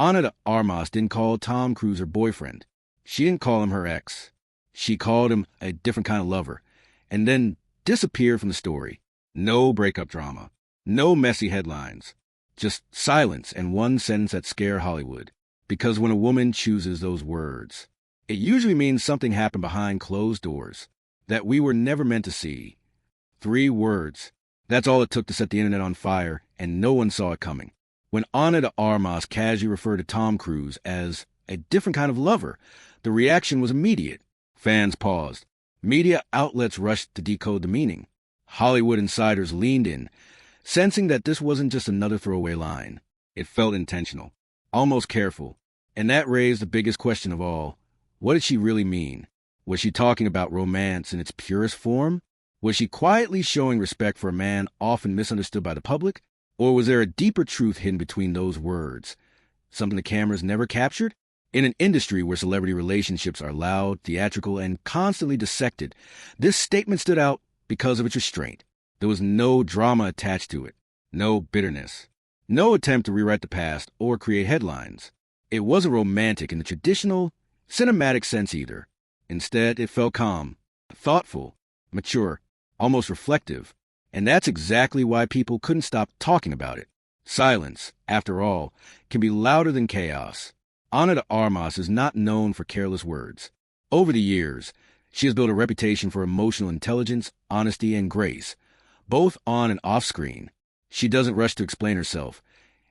Ana de Armas didn't call Tom Cruise her boyfriend. She didn't call him her ex. She called him a different kind of lover, and then disappeared from the story. No breakup drama. No messy headlines. Just silence and one sentence that scare Hollywood. Because when a woman chooses those words, it usually means something happened behind closed doors that we were never meant to see. 3 words. That's all it took to set the internet on fire, and no one saw it coming. When Ana de Armas casually referred to Tom Cruise as a different kind of lover, the reaction was immediate. Fans paused. Media outlets rushed to decode the meaning. Hollywood insiders leaned in, sensing that this wasn't just another throwaway line. It felt intentional, almost careful. And that raised the biggest question of all. What did she really mean? Was she talking about romance in its purest form? Was she quietly showing respect for a man often misunderstood by the public? Or was there a deeper truth hidden between those words? Something the cameras never captured? In an industry where celebrity relationships are loud, theatrical, and constantly dissected, this statement stood out because of its restraint. There was no drama attached to it, no bitterness, no attempt to rewrite the past or create headlines. It wasn't romantic in the traditional, cinematic sense either. Instead, it felt calm, thoughtful, mature, almost reflective. And that's exactly why people couldn't stop talking about it. Silence, after all, can be louder than chaos. Ana de Armas is not known for careless words. Over the years, she has built a reputation for emotional intelligence, honesty, and grace, both on and off screen. She doesn't rush to explain herself,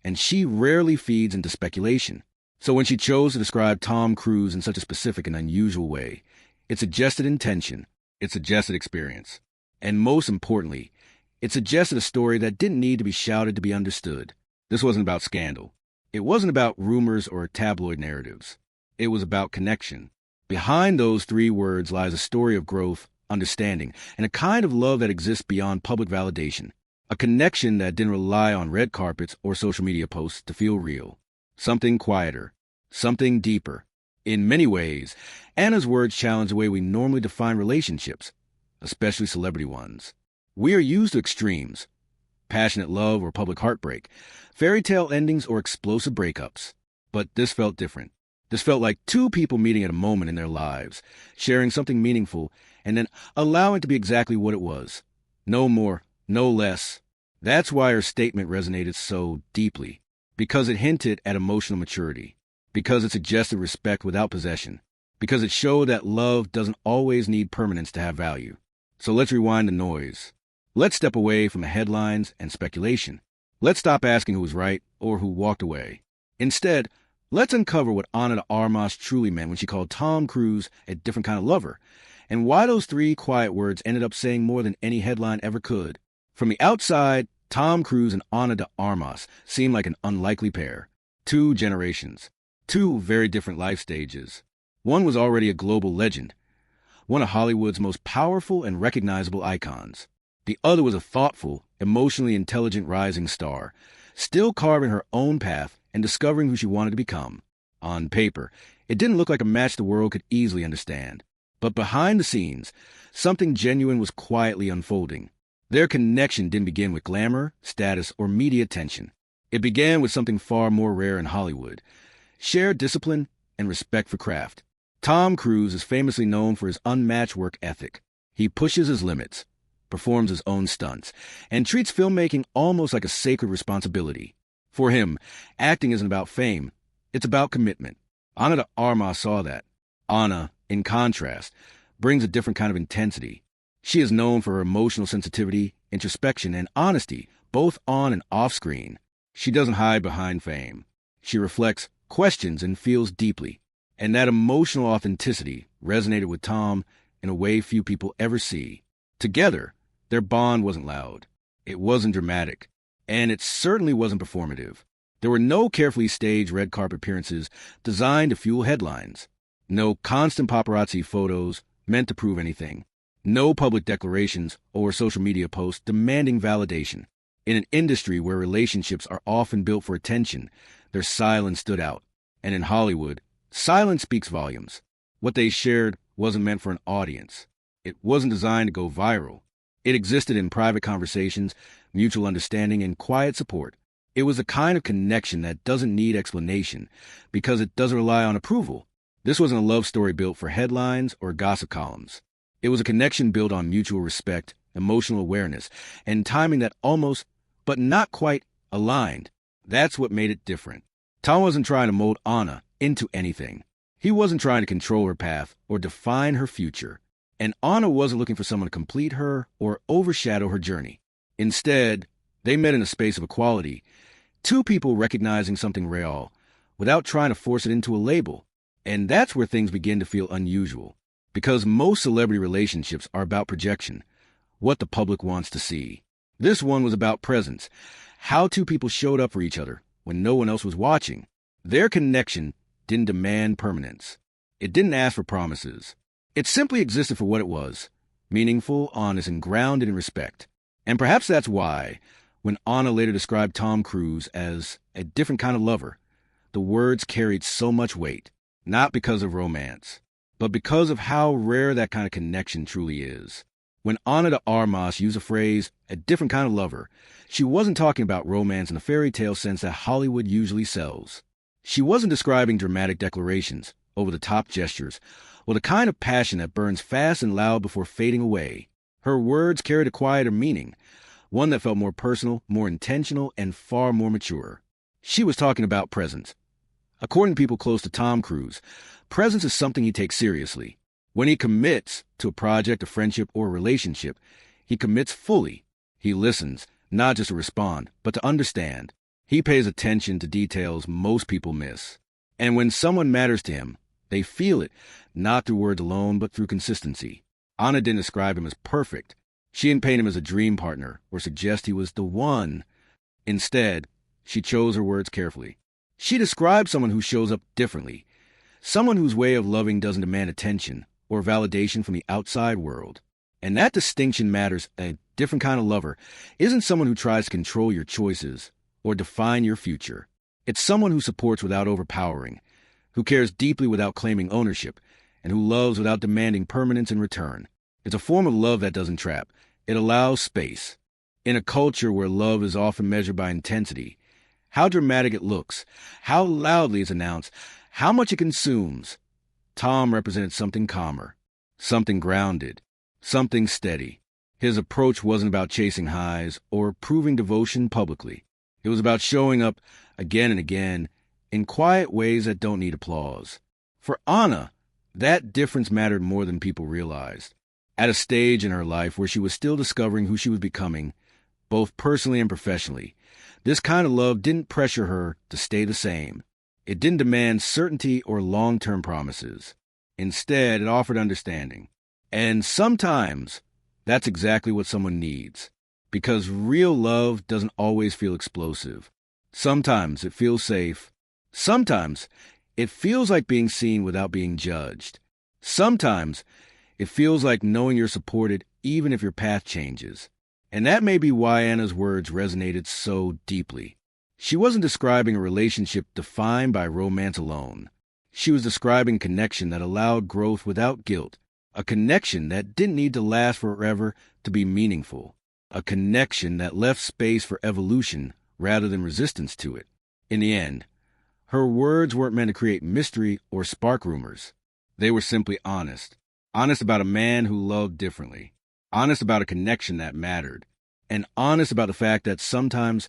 and she rarely feeds into speculation. So when she chose to describe Tom Cruise in such a specific and unusual way, it suggested intention, it suggested experience, and most importantly, it suggested a story that didn't need to be shouted to be understood. This wasn't about scandal. It wasn't about rumors or tabloid narratives. It was about connection. Behind those 3 words lies a story of growth, understanding, and a kind of love that exists beyond public validation. A connection that didn't rely on red carpets or social media posts to feel real. Something quieter. Something deeper. In many ways, Anna's words challenge the way we normally define relationships, especially celebrity ones. We are used to extremes. Passionate love or public heartbreak, fairy tale endings or explosive breakups. But this felt different. This felt like 2 people meeting at a moment in their lives, sharing something meaningful, and then allowing it to be exactly what it was. No more, no less. That's why her statement resonated so deeply. Because it hinted at emotional maturity. Because it suggested respect without possession. Because it showed that love doesn't always need permanence to have value. So let's rewind the noise. Let's step away from the headlines and speculation. Let's stop asking who was right or who walked away. Instead, let's uncover what Ana de Armas truly meant when she called Tom Cruise a different kind of lover, and why those 3 quiet words ended up saying more than any headline ever could. From the outside, Tom Cruise and Ana de Armas seemed like an unlikely pair. 2 generations. 2 very different life stages. One was already a global legend, one of Hollywood's most powerful and recognizable icons. The other was a thoughtful, emotionally intelligent rising star, still carving her own path and discovering who she wanted to become. On paper, it didn't look like a match the world could easily understand. But behind the scenes, something genuine was quietly unfolding. Their connection didn't begin with glamour, status, or media attention. It began with something far more rare in Hollywood: shared discipline and respect for craft. Tom Cruise is famously known for his unmatched work ethic. He pushes his limits, performs his own stunts, and treats filmmaking almost like a sacred responsibility. For him, acting isn't about fame, it's about commitment. Ana de Armas saw that. Ana, in contrast, brings a different kind of intensity. She is known for her emotional sensitivity, introspection, and honesty, both on and off screen. She doesn't hide behind fame. She reflects, questions, and feels deeply. And that emotional authenticity resonated with Tom in a way few people ever see. Together, their bond wasn't loud. It wasn't dramatic. And it certainly wasn't performative. There were no carefully staged red carpet appearances designed to fuel headlines. No constant paparazzi photos meant to prove anything. No public declarations or social media posts demanding validation. In an industry where relationships are often built for attention, their silence stood out. And in Hollywood, silence speaks volumes. What they shared wasn't meant for an audience. It wasn't designed to go viral. It existed in private conversations, mutual understanding, and quiet support. It was a kind of connection that doesn't need explanation because it doesn't rely on approval. This wasn't a love story built for headlines or gossip columns. It was a connection built on mutual respect, emotional awareness, and timing that almost, but not quite, aligned. That's what made it different. Tom wasn't trying to mold Anna into anything. He wasn't trying to control her path or define her future. And Anna wasn't looking for someone to complete her or overshadow her journey. Instead, they met in a space of equality, two people recognizing something real without trying to force it into a label. And that's where things begin to feel unusual, because most celebrity relationships are about projection, what the public wants to see. This one was about presence, how two people showed up for each other when no one else was watching. Their connection didn't demand permanence. It didn't ask for promises. It simply existed for what it was, meaningful, honest, and grounded in respect. And perhaps that's why, when Anna later described Tom Cruise as a different kind of lover, the words carried so much weight, not because of romance, but because of how rare that kind of connection truly is. When Anna de Armas used the phrase, a different kind of lover, she wasn't talking about romance in the fairy tale sense that Hollywood usually sells. She wasn't describing dramatic declarations, over-the-top gestures, or the kind of passion that burns fast and loud before fading away. Her words carried a quieter meaning, one that felt more personal, more intentional, and far more mature. She was talking about presence. According to people close to Tom Cruise, presence is something he takes seriously. When he commits to a project, a friendship, or a relationship, he commits fully. He listens, not just to respond, but to understand. He pays attention to details most people miss. And when someone matters to him, they feel it, not through words alone, but through consistency. Anna didn't describe him as perfect. She didn't paint him as a dream partner or suggest he was the one. Instead, she chose her words carefully. She described someone who shows up differently, someone whose way of loving doesn't demand attention or validation from the outside world. And that distinction matters. A different kind of lover isn't someone who tries to control your choices or define your future. It's someone who supports without overpowering, who cares deeply without claiming ownership, and who loves without demanding permanence in return. It's a form of love that doesn't trap. It allows space. In a culture where love is often measured by intensity, how dramatic it looks, how loudly it's announced, how much it consumes, Tom represented something calmer, something grounded, something steady. His approach wasn't about chasing highs or proving devotion publicly. It was about showing up again and again in quiet ways that don't need applause. For Anna, that difference mattered more than people realized. At a stage in her life where she was still discovering who she was becoming, both personally and professionally, this kind of love didn't pressure her to stay the same. It didn't demand certainty or long-term promises. Instead, it offered understanding. And sometimes, that's exactly what someone needs. Because real love doesn't always feel explosive. Sometimes it feels safe. Sometimes it feels like being seen without being judged. Sometimes it feels like knowing you're supported even if your path changes. And that may be why Anna's words resonated so deeply. She wasn't describing a relationship defined by romance alone. She was describing a connection that allowed growth without guilt, a connection that didn't need to last forever to be meaningful, a connection that left space for evolution rather than resistance to it. In the end, her words weren't meant to create mystery or spark rumors. They were simply honest. Honest about a man who loved differently. Honest about a connection that mattered. And honest about the fact that sometimes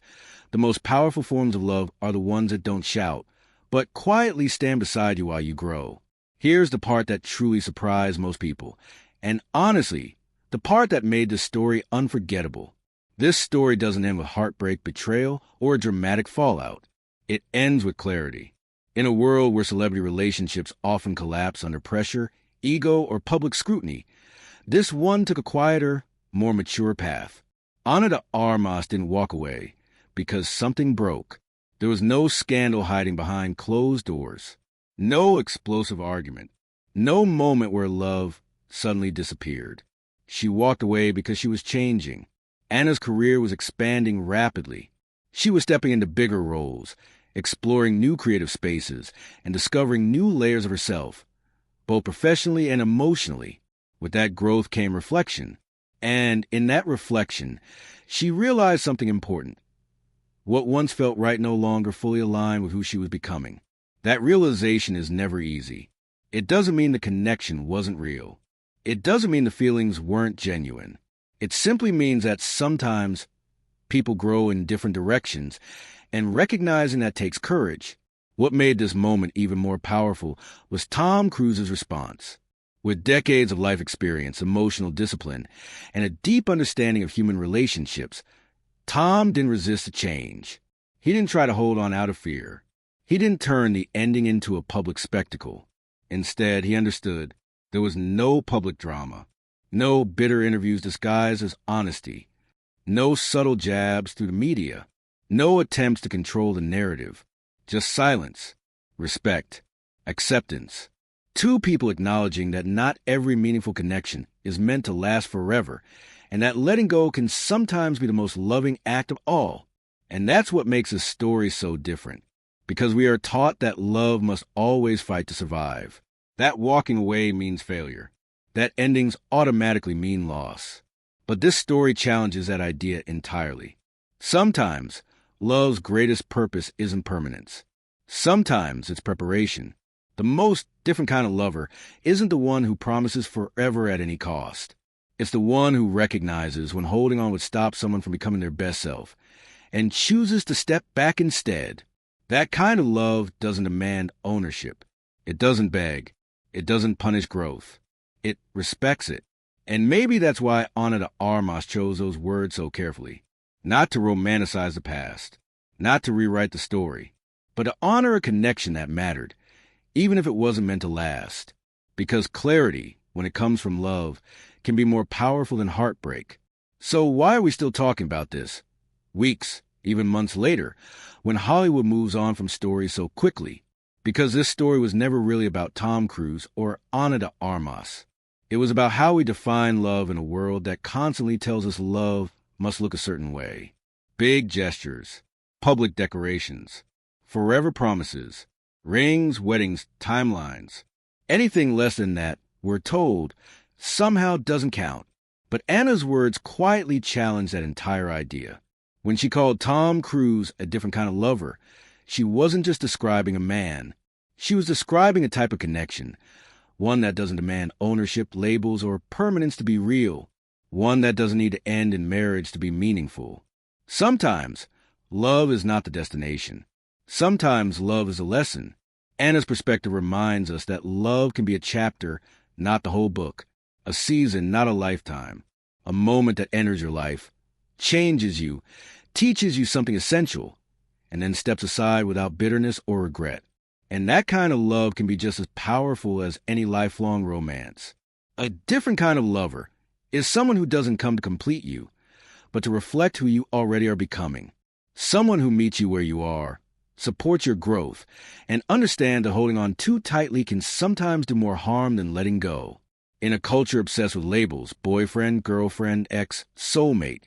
the most powerful forms of love are the ones that don't shout, but quietly stand beside you while you grow. Here's the part that truly surprised most people, and honestly, the part that made this story unforgettable. This story doesn't end with heartbreak, betrayal, or a dramatic fallout. It ends with clarity. In a world where celebrity relationships often collapse under pressure, ego, or public scrutiny, this one took a quieter, more mature path. Anna de Armas didn't walk away because something broke. There was no scandal hiding behind closed doors, no explosive argument, no moment where love suddenly disappeared. She walked away because she was changing. Anna's career was expanding rapidly. She was stepping into bigger roles, exploring new creative spaces, and discovering new layers of herself, both professionally and emotionally. With that growth came reflection. And in that reflection, she realized something important. What once felt right no longer fully aligned with who she was becoming. That realization is never easy. It doesn't mean the connection wasn't real. It doesn't mean the feelings weren't genuine. It simply means that sometimes people grow in different directions, and recognizing that takes courage. What made this moment even more powerful was Tom Cruise's response. With decades of life experience, emotional discipline, and a deep understanding of human relationships, Tom didn't resist the change. He didn't try to hold on out of fear. He didn't turn the ending into a public spectacle. Instead, he understood there was no public drama, no bitter interviews disguised as honesty, no subtle jabs through the media, no attempts to control the narrative, just silence, respect, acceptance. Two people acknowledging that not every meaningful connection is meant to last forever, and that letting go can sometimes be the most loving act of all. And that's what makes this story so different, because we are taught that love must always fight to survive, that walking away means failure, that endings automatically mean loss. But this story challenges that idea entirely. Sometimes, love's greatest purpose isn't permanence. Sometimes it's preparation. The most different kind of lover isn't the one who promises forever at any cost. It's the one who recognizes when holding on would stop someone from becoming their best self and chooses to step back instead. That kind of love doesn't demand ownership. It doesn't beg. It doesn't punish growth. It respects it. And maybe that's why Armas chose those words so carefully. Not to romanticize the past, not to rewrite the story, but to honor a connection that mattered, even if it wasn't meant to last. Because clarity, when it comes from love, can be more powerful than heartbreak. So why are we still talking about this? Weeks, even months later, when Hollywood moves on from stories so quickly. Because this story was never really about Tom Cruise or Armas. It was about how we define love in a world that constantly tells us love must look a certain way. Big gestures, public decorations, forever promises, rings, weddings, timelines. Anything less than that, we're told, somehow doesn't count. But Anna's words quietly challenged that entire idea. When she called Tom Cruise a different kind of lover, she wasn't just describing a man. She was describing a type of connection, one that doesn't demand ownership, labels, or permanence to be real, one that doesn't need to end in marriage to be meaningful. Sometimes, love is not the destination. Sometimes love is a lesson. Anna's perspective reminds us that love can be a chapter, not the whole book, a season, not a lifetime, a moment that enters your life, changes you, teaches you something essential, and then steps aside without bitterness or regret. And that kind of love can be just as powerful as any lifelong romance. A different kind of lover is someone who doesn't come to complete you, but to reflect who you already are becoming. Someone who meets you where you are, supports your growth, and understands that holding on too tightly can sometimes do more harm than letting go. In a culture obsessed with labels, boyfriend, girlfriend, ex, soulmate,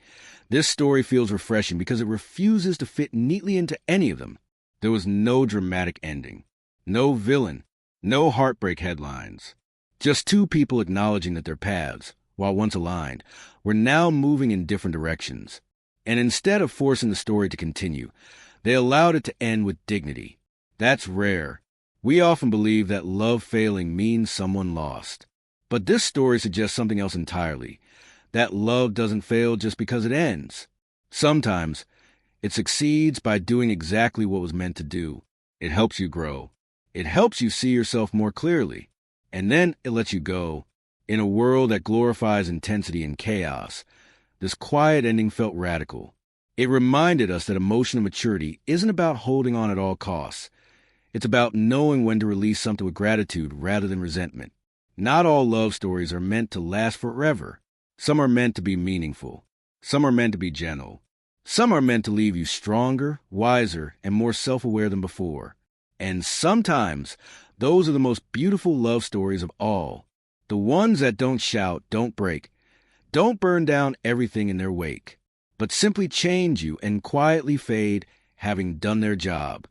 this story feels refreshing because it refuses to fit neatly into any of them. There was no dramatic ending, no villain, no heartbreak headlines. Just two people acknowledging that their paths, while once aligned, were now moving in different directions. And instead of forcing the story to continue, they allowed it to end with dignity. That's rare. We often believe that love failing means someone lost. But this story suggests something else entirely, that love doesn't fail just because it ends. Sometimes, it succeeds by doing exactly what was meant to do. It helps you grow. It helps you see yourself more clearly. And then it lets you go. In a world that glorifies intensity and chaos, this quiet ending felt radical. It reminded us that emotional maturity isn't about holding on at all costs. It's about knowing when to release something with gratitude rather than resentment. Not all love stories are meant to last forever. Some are meant to be meaningful. Some are meant to be gentle. Some are meant to leave you stronger, wiser, and more self-aware than before. And sometimes, those are the most beautiful love stories of all. The ones that don't shout, don't break, don't burn down everything in their wake, but simply change you and quietly fade, having done their job.